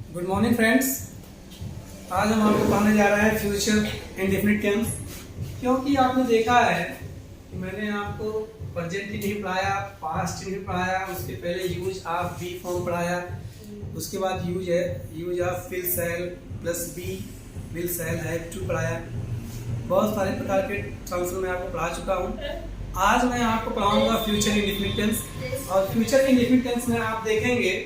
Good morning friends. आज हम आपको पढ़ाने जा रहे हैं फ्यूचर इंडेफिनिट टेंस। क्योंकि आपने देखा है कि मैंने आपको प्रेजेंट ही नहीं पढ़ाया, पास्ट ही नहीं पढ़ाया, उसके पहले यूज ऑफ बी फॉर्म पढ़ाया, उसके बाद use of will shall plus be will shall have to पढ़ाया। बहुत सारे प्रकार के ट्रांसफर मैं आपको पढ़ा चुका हूँ। आज मैं आपको पढ़ाऊंगा फ्यूचर इंडेफिनिट टेंस। और फ्यूचर इंडेफिनिट टेंस में आप देखेंगे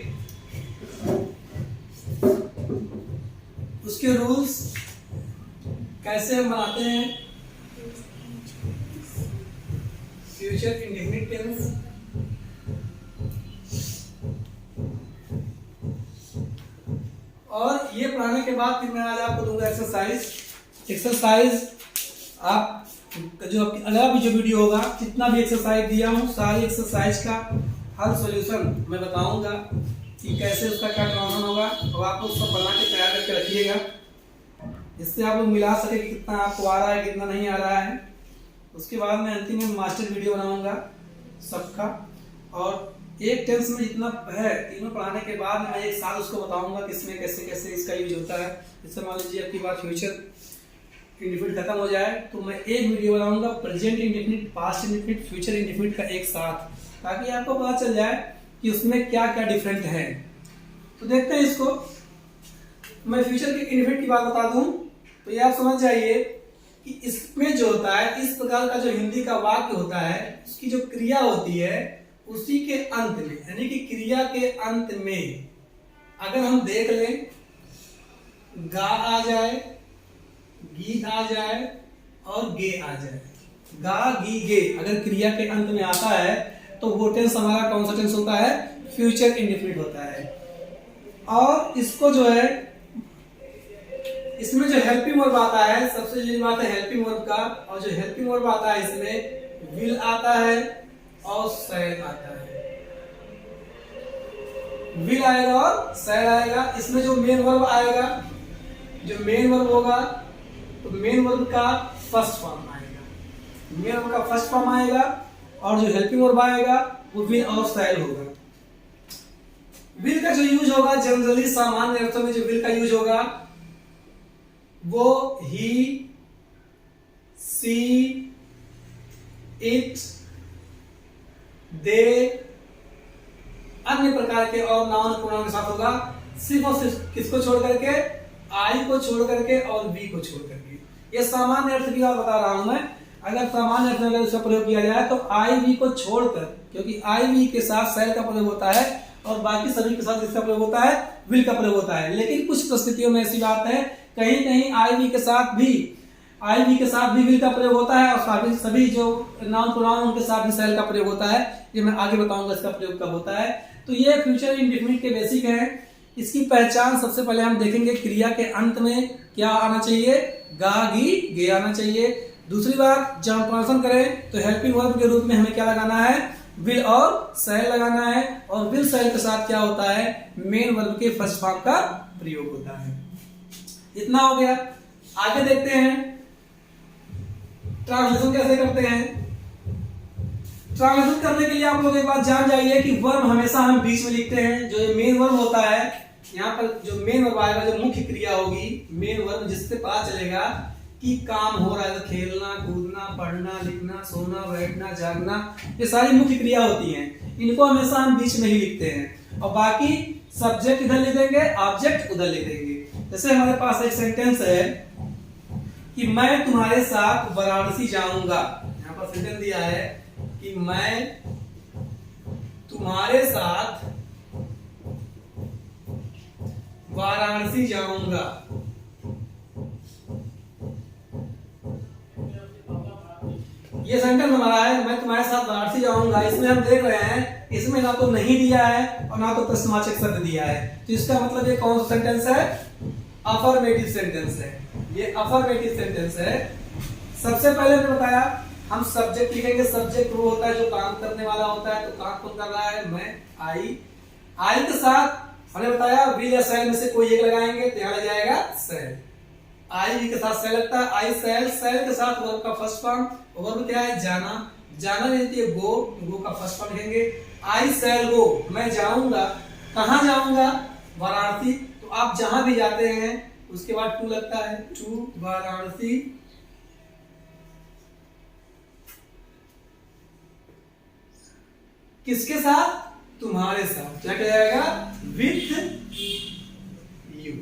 उसके रूल्स कैसे हम बनाते हैं। फ्यूचर इंडेफिनिट टेंस और ये पढ़ाने के बाद फिर मैं आज आपको दूंगा एक्सरसाइज। आप जो अगला भी जो वीडियो होगा, जितना भी एक्सरसाइज दिया हूँ, सारी एक्सरसाइज का हर सॉल्यूशन मैं बताऊंगा कि कैसे उसका क्या ट्रांसफर होगा। और आप लोग सब बना के तैयार करके रखिएगा, जिससे आप लोग मिला सके कि कितना आपको आ रहा है, कितना नहीं आ रहा है। उसके बाद मैं अंतिम में मास्टर वीडियो बनाऊंगा सबका। और एक टेंस में जितना है तीनों पढ़ाने के बाद मैं एक साल उसको बताऊंगा किसमें कैसे कैसे इसका यूज होता है। जैसे मान लीजिए आपकी बात फ्यूचर इंडेफिनिट खत्म हो जाए तो मैं एक वीडियो बनाऊंगा present indefinite, past indefinite, future indefinite का एक साथ, ताकि आपको पता चल जाए कि उसमें क्या क्या डिफरेंट है। तो देखते हैं इसको। मैं फ्यूचर के इंडेफिनिट की बात बता दूं तो ये आप समझ जाइए कि इसमें जो होता है, इस प्रकार का जो हिंदी का वाक्य होता है, उसकी जो क्रिया होती है उसी के अंत में, यानी कि क्रिया के अंत में अगर हम देख लें गा आ जाए, गी आ जाए और गे आ जाए, गा गी गे अगर क्रिया के अंत में आता है तो वो टेंस हमारा कौन सा टेंस होता है? फ्यूचर इंडेफिनिट होता है। और इसको जो है, इसमें जो हेल्पिंग वर्ब आता है, सबसे जरूरी बात है हेल्पिंग वर्ब का। और जो हेल्पिंग वर्ब आता है इसमें विल आता है और शैल आता है। विल आएगा और शैल आएगा। इसमें जो मेन वर्ब आएगा, जो मेन वर्ब होगा, तो मेन वर्ब का फर्स्ट फॉर्म आएगा, मेन वर्ब का फर्स्ट फॉर्म आएगा। और जो हेल्पिंग वर्ब आएगा वो विल और शैल होगा। विल का जो यूज होगा जनरली सामान्य अर्थों में जो विल का यूज होगा वो ही, सी, इट, दे, अन्य प्रकार के और नाउन प्रोनाउन के साथ होगा। सिर्फ और सिर्फ किसको छोड़ करके? आई को छोड़ करके और बी को छोड़ करके। ये सामान्य अर्थ की बात बता रहा हूं मैं। अगर सामान्य अर्थ में अगर उसका प्रयोग किया जाए तो आई वी को छोड़कर, क्योंकि आई वी के साथ शैल का प्रयोग होता है और बाकी सभी के साथ इसका प्रयोग होता है विल का प्रयोग होता है। लेकिन कुछ परिस्थितियों में ऐसी बात है, कहीं कहीं आई वी के साथ भी विल का प्रयोग होता है और सभी जो नाउन प्रोनाउन उनके साथ भी शैल का प्रयोग होता है। ये मैं आगे बताऊंगा इसका प्रयोग कब होता है। तो ये फ्यूचर इंडेफिनिट के बेसिक हैं। इसकी पहचान सबसे पहले हम देखेंगे क्रिया के अंत में क्या आना चाहिए? गा गी गे आना चाहिए। दूसरी बात, जब हम ट्रांसलेशन करें तो हेल्पिंग वर्ब के रूप में हमें क्या लगाना है? विल और शैल लगाना है। और विल शैल के साथ क्या होता है? मेन वर्ब के फर्स्ट फॉर्म का प्रयोग होता है। इतना हो गया। आगे देखते हैं ट्रांसलेशन कैसे करते हैं। ट्रांसलेशन करने के लिए आप लोग एक बात जान जाइए कि वर्ब हमेशा हम बीच में लिखते हैं। जो मेन वर्ब होता है, यहाँ पर जो मेन वर्ब आएगा, जो मुख्य क्रिया होगी, मेन वर्ब, जिससे पता चलेगा कि काम हो रहा है, तो खेलना, कूदना, पढ़ना, लिखना, सोना, बैठना, जागना, ये सारी मुख्य क्रिया होती हैं। इनको हमेशा हम बीच में ही लिखते हैं और बाकी सब्जेक्ट इधर लिख देंगे, ऑब्जेक्ट उधर लिख देंगे। जैसे हमारे पास एक सेंटेंस है कि मैं तुम्हारे साथ वाराणसी जाऊंगा। यहाँ पर सेंटेंस दिया है कि मैं तुम्हारे साथ वाराणसी जाऊंगा। ये सेंटेंस हमारा है, मैं तुम्हारे साथ वाराणसी जाऊंगा। इसमें हम देख रहे हैं, इसमें ना तो नहीं दिया है और ना तो प्रश्नवाचक शब्द दिया है। तो इसका मतलब ये कौन सा सेंटेंस है? अफर्मेटिव सेंटेंस है। ये अफर्मेटिव सेंटेंस है। सबसे पहले मैंने बताया हम सब्जेक्ट लिखेंगे। सब्जेक्ट वो होता है जो काम करने वाला होता है। तो काम कौन कर रहा है? मैं, आई के साथ हमने बताया विल या शैल में से कोई एक लगाएंगे तो यहां लग जाएगा शैल। आई के साथ शैल लगता है, आई शैल। शैल के साथ वर्ब का फर्स्ट फॉर्म, वर्ब क्या है? जाना। जाना रहती है गो का फर्स्ट फॉर्म लिखेंगे। आई शैल गो, मैं जाऊंगा। कहां जाऊंगा? वाराणसी, तो आप जहां भी जाते हैं उसके बाद टू लगता है, टू वाराणसी। किसके साथ? तुम्हारे साथ। क्या कहा जाएगा? With you.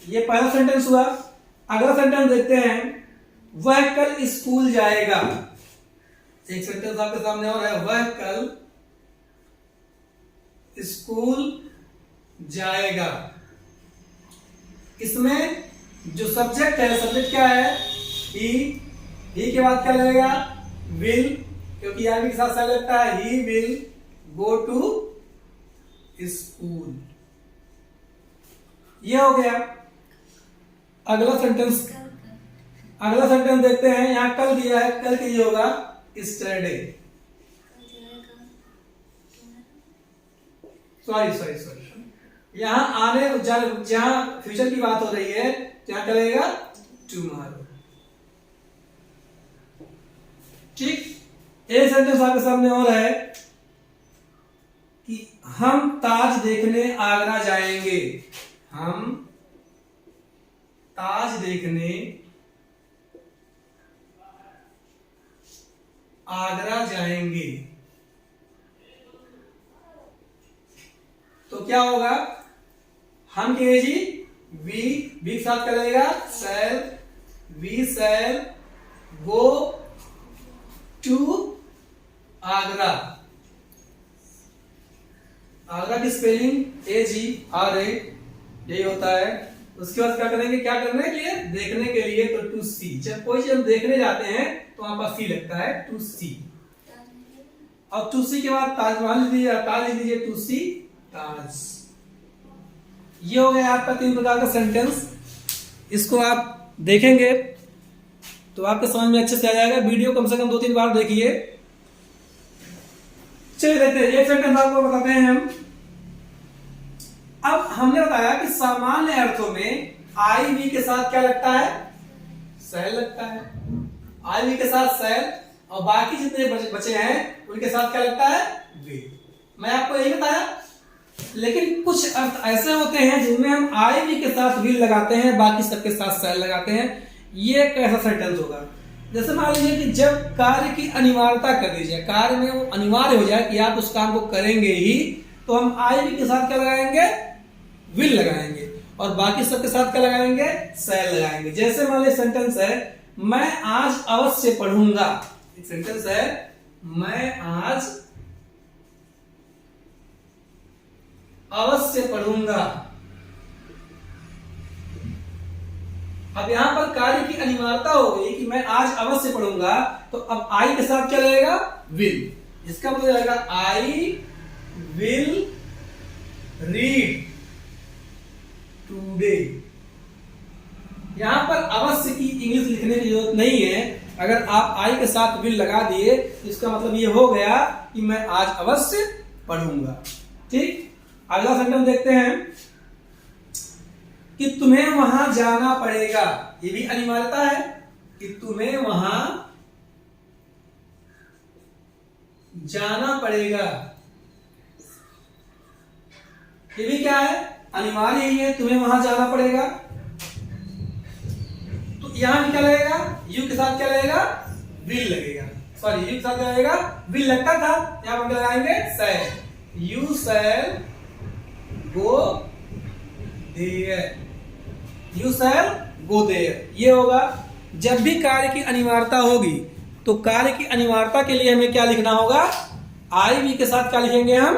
ये पहला सेंटेंस हुआ। अगला सेंटेंस देखते हैं, वह कल स्कूल जाएगा। एक सेंटेंस आपके सामने और है, वह कल स्कूल जाएगा। इसमें जो सब्जेक्ट है, सब्जेक्ट क्या है? ही के बाद क्या लगेगा? विल, क्योंकि यहाँ भी के साथ साथ लगता है, he will go to school. ये हो गया। अगला सेंटेंस देखते हैं। यहां कल दिया है, कल के लिए होगा स्टरडे। सॉरी, यहां आने जहां फ्यूचर की बात हो रही है, क्या करेगा? टुमारो। ठीक। एक सेंटेंस आपके सामने और है कि हम ताज देखने आगरा जाएंगे। हम ताज देखने आगरा जाएंगे। तो क्या होगा? हम के जी वी के साथ क्या लगेगा? Shall. We shall go to Agra. Agra की स्पेलिंग AGRA यही होता है। उसके बाद क्या करेंगे? क्या करने के लिए? देखने के लिए, तो टू सी। जब कोई चीज हम देखने जाते हैं तो वहां पर सी लगता है, टू सी। और टू सी के बाद ताजमहल लिख दीजिए, ताज लिख दीजिए, टू सी ताज। ये हो गया आपका 3 प्रकार का सेंटेंस। इसको आप देखेंगे तो आपके समझ में अच्छे से आ जाएगा। वीडियो कम से कम 2-3 बार देखिए। चलिए देखते हैं, एक सेंटेंस आपको बताते हैं हम। अब हमने बताया कि सामान्य अर्थों में आई वी के साथ क्या लगता है? शैल लगता है। आई वी के साथ शैल, और बाकी जितने बचे हैं उनके साथ क्या लगता है? विल। मैं आपको यही बताया। लेकिन कुछ अर्थ ऐसे होते हैं जिनमें हम आई वी के साथ विल लगाते हैं, बाकी सबके साथ शैल लगाते हैं। ये कैसा सेंटेंस होगा? जैसे मान लीजिए कि जब कार्य की अनिवार्यता कर दीजिए, कार्य में वो अनिवार्य हो जाए कि आप उस काम को करेंगे ही, तो हम आई वी के साथ क्या लगाएंगे? विल लगाएंगे। और बाकी सबके साथ क्या लगाएंगे? शैल लगाएंगे। जैसे मान लीजिए सेंटेंस है, मैं आज अवश्य पढ़ूंगा। एक सेंटेंस है, मैं आज अवश्य पढ़ूंगा। अब यहां पर कार्य की अनिवार्यता हो गई कि मैं आज अवश्य पढ़ूंगा, तो अब आई के साथ क्या लगेगा? विल। इसका मतलब जाएगा आई विल रीड टुडे। यहां पर अवश्य की इंग्लिश लिखने की जरूरत नहीं है। अगर आप आई के साथ विल लगा दिए तो इसका मतलब ये हो गया कि मैं आज अवश्य पढ़ूंगा। ठीक। अगला सेंटेंस देखते हैं कि तुम्हें वहां जाना पड़ेगा। ये भी अनिवार्यता है कि तुम्हें वहां जाना पड़ेगा। ये भी क्या है? अनिवार्य ही है, तुम्हें वहां जाना पड़ेगा। तो यहां भी क्या लगेगा? यू के साथ क्या लगेगा? विल लगेगा। सॉरी, यू के साथ क्या लगेगा? विल लगता था, यहां पर लगाएंगे shall. You shall go there. You shall go there. ये होगा। जब भी कार्य की अनिवार्यता होगी तो कार्य की अनिवार्यता के लिए हमें क्या लिखना होगा? आई वी के साथ क्या लिखेंगे हम?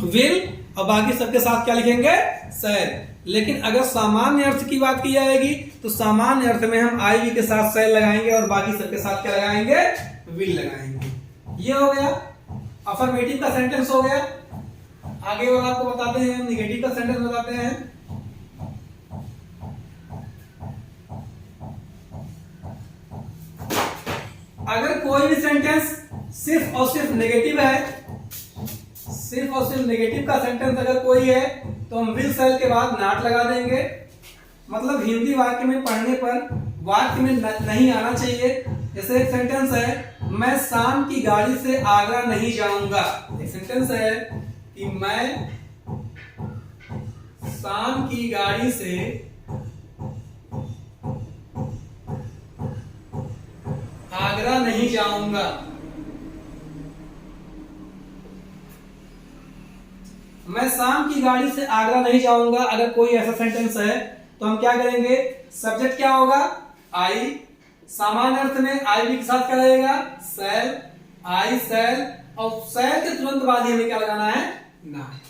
विल। और बाकी सबके साथ क्या लिखेंगे? शैल। लेकिन अगर सामान्य अर्थ की बात की जाएगी तो सामान्य अर्थ में हम आई वी के साथ शैल लगाएंगे और बाकी सबके साथ क्या लगाएंगे? विल लगाएंगे। ये हो गया अफर्मेटिव का सेंटेंस हो गया। आगे और आपको बताते हैं, निगेटिव का सेंटेंस बताते हैं। अगर कोई भी सेंटेंस सिर्फ और सिर्फ नेगेटिव है, सिर्फ और सिर्फ नेगेटिव का सेंटेंस अगर कोई है तो हम विल शैल के बाद नॉट लगा देंगे। मतलब हिंदी वाक्य में पढ़ने पर वाक्य में नहीं आना चाहिए। जैसे एक सेंटेंस है, मैं शाम की गाड़ी से आगरा नहीं जाऊंगा। एक सेंटेंस है कि मैं शाम की गाड़ी से आगरा नहीं जाऊंगा। मैं शाम की गाड़ी से आगरा नहीं जाऊंगा। अगर कोई ऐसा सेंटेंस है तो हम क्या करेंगे, सब्जेक्ट क्या होगा, आई, सामान्य अर्थ में आई भी के साथ क्या रहेगा, शैल, आई शैल, और शैल के तुरंत बाद ही हमें क्या लगाना है, not.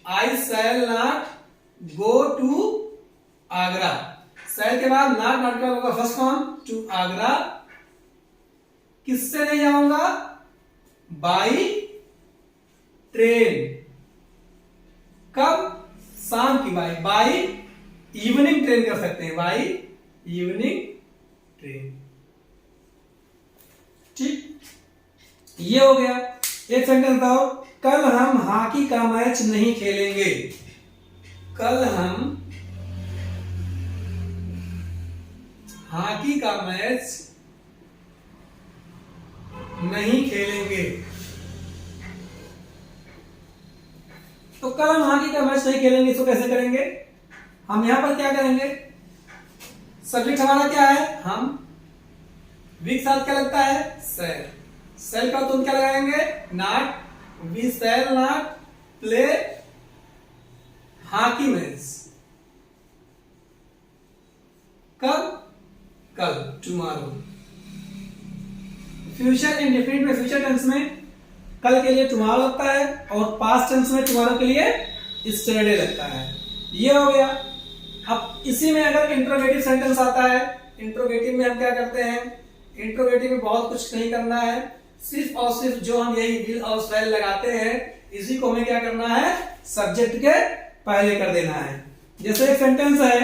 I shall not go to Agra. Shall के बाद नॉट, नॉट का होगा फर्स्ट फॉर्म टू आगरा। किससे नहीं जाऊंगा, बाई ट्रेन। कब, शाम की, बाई इवनिंग ट्रेन कर सकते हैं, बाई इवनिंग ट्रेन। ठीक, ये हो गया। एक सेंटेंस बताओ, कल हम हॉकी का मैच नहीं खेलेंगे। कल हम हॉकी का मैच नहीं खेलेंगे। तो कल हम हॉकी का मैच नहीं खेलेंगे, इसको कैसे करेंगे, हम यहां पर क्या करेंगे, सब्जेक्ट हमारा क्या है, हम, वी के साथ क्या लगता है, शैल। शैल का तुम क्या लगाएंगे, not, we shall not play hockey match. कब, कल, टुमारो। फ्यूचर इंडेफिनिट में, फ्यूचर टेंस में कल के लिए टुमारो लगता है और पास्ट टेंस में टुमारो के लिए यस्टरडे लगता है। ये हो गया। अब इसी में अगर इंट्रोगेटिव सेंटेंस आता है, इंट्रोगेटिव में हम क्या करते हैं, इंट्रोगेटिव में बहुत कुछ नहीं करना है, सिर्फ और सिर्फ जो हम यही विल और शैल लगाते हैं इसी को हमें क्या करना है, सब्जेक्ट के पहले कर देना है। जैसे एक सेंटेंस है,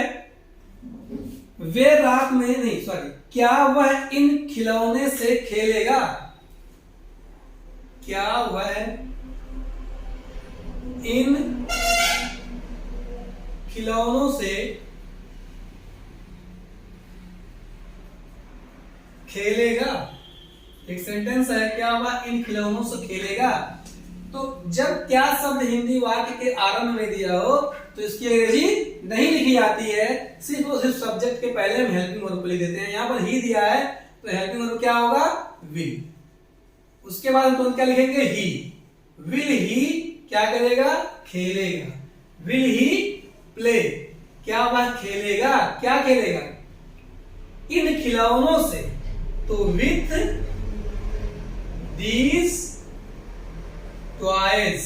वे रात में नहीं, सॉरी, क्या वह इन खिलौने से खेलेगा। क्या वह इन खिलौनों से खेलेगा। एक सेंटेंस है, क्या वह इन खिलौनों से खेलेगा। तो जब क्या शब्द हिंदी वाक्य के आरंभ में दिया हो तो इसकी अंग्रेजी नहीं लिखी जाती है, सिर्फ और सिर्फ सब्जेक्ट के पहले हम हेल्पिंग वर्ब को लिख देते हैं। यहां पर ही दिया है तो हेल्पिंग वर्ब क्या होगा, विल। उसके बाद हम तुरंत क्या लिखेंगे, ही। विल ही क्या करेगा, खेलेगा। विल ही प्ले, क्या वह खेलेगा, क्या खेलेगा, इन खिलौनों से। तो with these toys,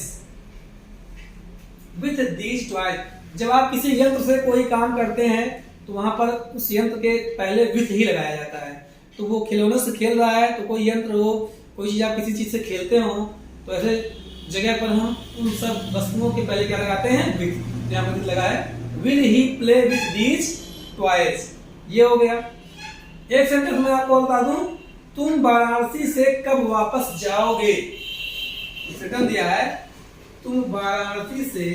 with these toys. जब आप किसी यंत्र से कोई काम करते हैं तो वहां पर उस यंत्र के पहले विथ ही लगाया जाता है। तो वो खिलौनों से खेल रहा है, तो कोई यंत्र हो, कोई चीज आप किसी चीज से खेलते हो, तो ऐसे जगह पर हम उन सब वस्तुओं के पहले क्या लगाते हैं, विथ। यहाँ पर लगा है, will he play with these toys. ये हो गया। एक सेंटेंस में आपको बता दूं, तुम वाराणसी से कब वापस जाओगे। सेंटेंस दिया है, तुम वाराणसी से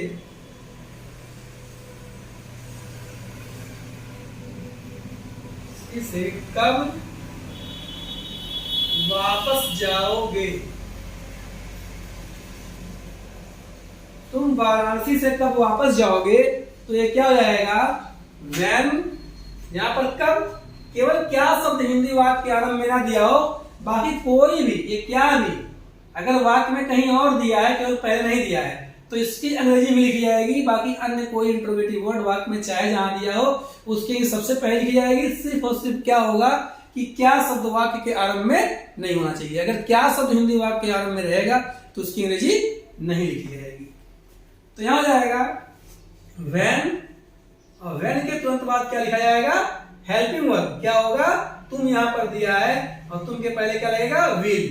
कब वापस जाओगे। तुम वाराणसी से कब वापस जाओगे, तो ये क्या हो जाएगा, when। यहां पर कब, केवल क्या शब्द हिंदी वाक्य के आरंभ में ना दिया हो, बाकी कोई भी, ये क्या भी अगर वाक्य में कहीं और दिया है, केवल पहले नहीं दिया है, तो इसकी अंग्रेजी में लिखी जाएगी। बाकी अन्य कोई इंट्रोगेटिव वर्ड वाक्य में चाहे जहां दिया हो उसकी सबसे पहले लिखी जाएगी। सिर्फ और सिर्फ क्या होगा कि क्या शब्द वाक्य के आरंभ में नहीं होना चाहिए। अगर क्या शब्द हिंदी वाक्य के आरंभ में रहेगा तो उसकी अंग्रेजी नहीं लिखी जाएगी। तो यहां हो जाएगा when, और when के तुरंत बाद क्या लिखा जाएगा, हेल्पिंग वर्ब। क्या होगा, तुम यहां पर दिया है और तुम के पहले क्या लगेगा, will।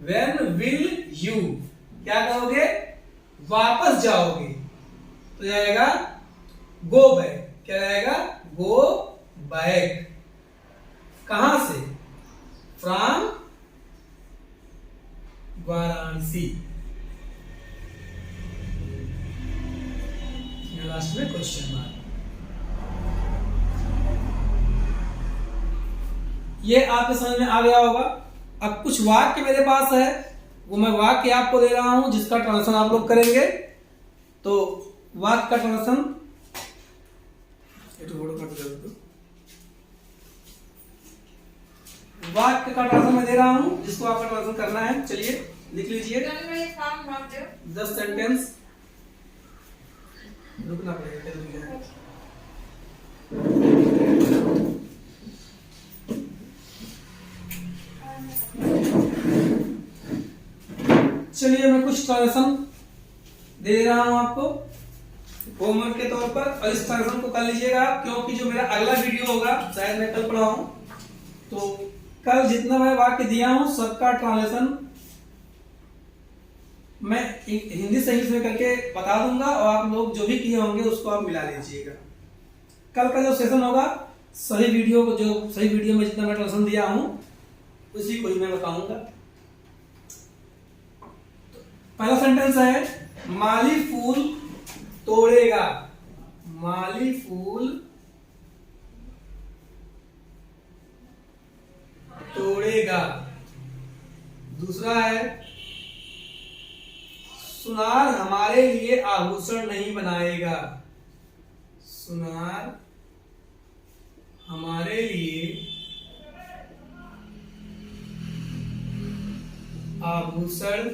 when will you, क्या कहोगे, वापस जाओगे, तो जाएगा go back। क्या जाएगा, go back। कहां से, फ्रॉम वाराणसी। लास्ट में क्वेश्चन मार्क। ये आपके समझ में आ गया होगा। अब कुछ वाक्य मेरे पास है, वो मैं वाक्य आपको दे रहा हूं जिसका ट्रांसलेशन आप लोग करेंगे। तो वाक्य का ट्रांसलेशन वाक्य का ट्रांसलेशन मैं दे रहा हूं, जिसको आपका ट्रांसलेशन करना है। चलिए लिख लीजिए 10 सेंटेंस। रुकना पड़ेगा। चलिए मैं कुछ ट्रांसलेशन दे रहा हूं आपको होमवर्क के तौर पर, और इस ट्रांसलेशन को कर लीजिएगा, क्योंकि जो मेरा अगला वीडियो होगा, शायद मैं कल पढ़ाऊं, तो कल जितना मैं वाक्य दिया हूं सबका ट्रांसलेशन मैं हिंदी से इंग्लिश में करके बता दूंगा, और आप लोग जो भी किए होंगे उसको आप मिला लीजिएगा। कल का जो सेशन होगा सही वीडियो में जितना मैं ट्रांसलेशन दिया हूं उसी को ही मैं बताऊंगा। पहला सेंटेंस है माली फूल तोड़ेगा। माली फूल तोड़ेगा। दूसरा है सुनार हमारे लिए आभूषण नहीं बनाएगा। सुनार हमारे लिए आभूषण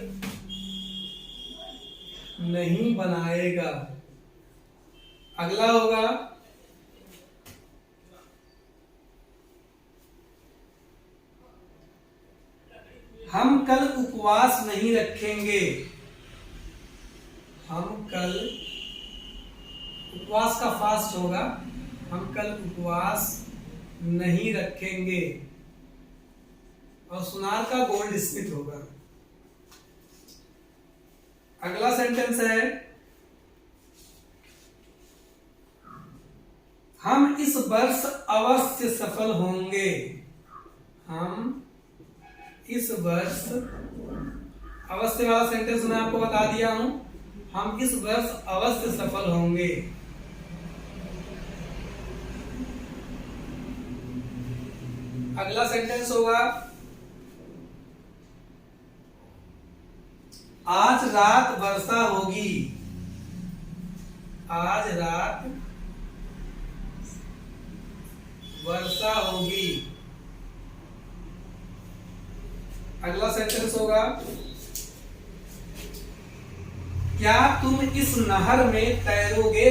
नहीं बनाएगा। अगला होगा हम कल उपवास नहीं रखेंगे। हम कल उपवास का फास्ट होगा। हम कल उपवास नहीं रखेंगे। और सुनार का गोल्ड स्मिथ होगा। अगला सेंटेंस है हम इस वर्ष अवश्य सफल होंगे। हम इस वर्ष, अवश्य वाला सेंटेंस मैं आपको बता दिया हूं, हम इस वर्ष अवश्य सफल होंगे। अगला सेंटेंस होगा आज रात वर्षा होगी। आज रात वर्षा होगी। अगला सेंटेंस होगा क्या तुम इस नहर में तैरोगे।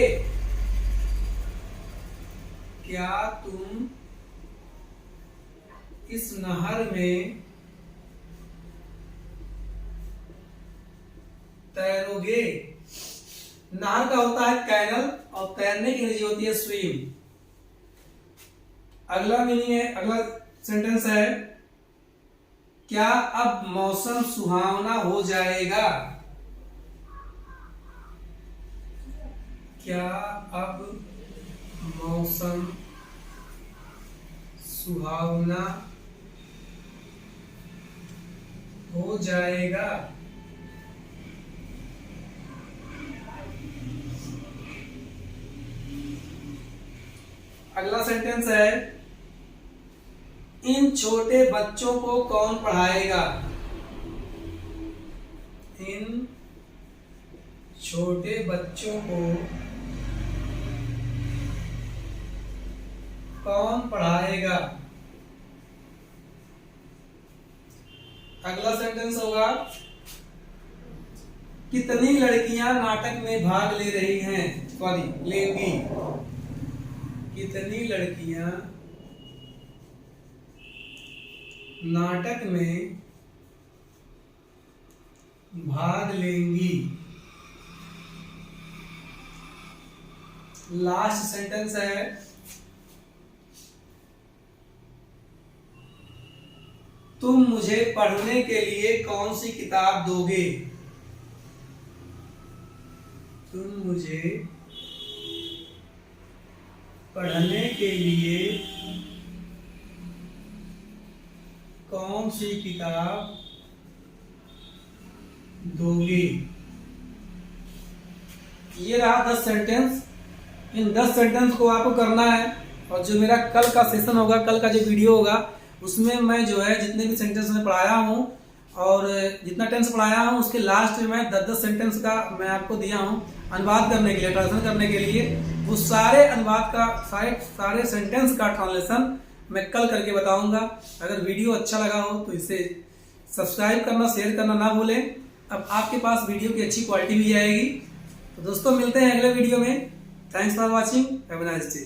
क्या तुम इस नहर में तैरोगे। नहर का होता है कैनल और तैरने की अंग्रेजी होती है स्विम। अगला मीनिंग है, अगला सेंटेंस है क्या अब मौसम सुहावना हो जाएगा। क्या अब मौसम सुहावना हो जाएगा। अगला सेंटेंस है इन छोटे बच्चों को कौन पढ़ाएगा। इन छोटे बच्चों को कौन पढ़ाएगा। अगला सेंटेंस होगा कितनी लड़कियां नाटक में भाग ले रही हैं, सॉरी लेंगी। कितनी लड़कियां नाटक में भाग लेंगी। लास्ट सेंटेंस है तुम मुझे पढ़ने के लिए कौन सी किताब दोगे। तुम मुझे पढ़ने के लिए कौन सी किताब दोगे। ये रहा 10 सेंटेंस। इन 10 सेंटेंस को आपको करना है, और जो मेरा कल का सेशन होगा, कल का जो वीडियो होगा, उसमें मैं जो है जितने भी सेंटेंस में पढ़ाया हूँ और जितना टेंस पढ़ाया हूँ उसके लास्ट में मैं 10-10 सेंटेंस का मैं आपको दिया हूँ। अनुवाद करने के लिए, ट्रांसलेशन करने के लिए, वो सारे अनुवाद का सारे सेंटेंस का ट्रांसलेशन मैं कल करके बताऊंगा। अगर वीडियो अच्छा लगा हो तो इसे सब्सक्राइब करना, शेयर करना ना भूलें। अब आपके पास वीडियो की अच्छी क्वालिटी भी आएगी। तो दोस्तों मिलते हैं अगले वीडियो में। Thanks for watching, have a nice day.